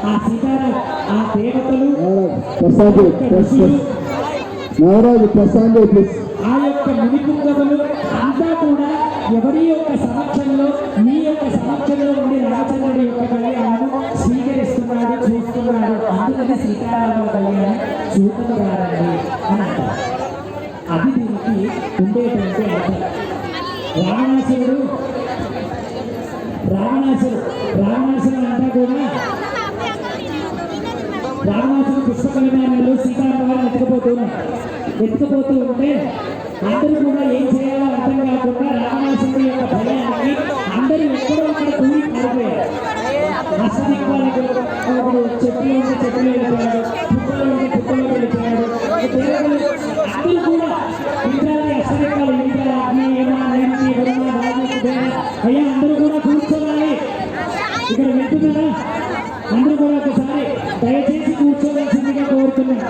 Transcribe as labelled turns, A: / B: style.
A: ఆ సీతారాం ఆ దేవతలు
B: నాగరాజు ప్రశాంత్ ప్లీజ్.
A: ఆ యొక్క మునిపుంగవులు అంతా కూడా ఎవరి యొక్క సమక్షంలో మీ యొక్క సమక్షంలో ఉండి రామచంద్రుడి యొక్క కళ్యాణము స్వీకరిస్తున్నాడు చూస్తున్నాడు. అందుకని సీతారాముల కళ్యాణం చూపుతున్నారండి అని అంటారు. అది దీనికి ఉండేటువంటి అర్థం. రావణాసురుడు అంతా కూడా రావణాసురుడు పుష్పక విమానంలో సీతారామవారిని ఎత్తుకుపోతూ ఉంటే అందరూ కూడా ఏం చేయాలో అర్థం కాకుండా రావణాసురుడి యొక్క భయాన్ని అందరూ ఎక్కడో అక్కడ దూరి పారిపోయారు. అసదిక్వాలకు ఒకడు చెట్టులో ఉంటే చెట్టులో వెళ్ళిపోయాడు, పుట్టలో ఉంటే పుట్టలో వెళ్ళిపోయాడు. అందరూ కూడా ఇంద్రాది అసదిక్వాలు ఇంద్ర అగ్ని యమ నైమితి వరుణ వాయు అయ్యా అందరూ కూడా కూర్చోవాలి. ఇక్కడ వింటున్నారా? అందరూ కూడా ఒకసారి దయచేసి కూర్చోవలసిందిగా కోరుతున్నాను.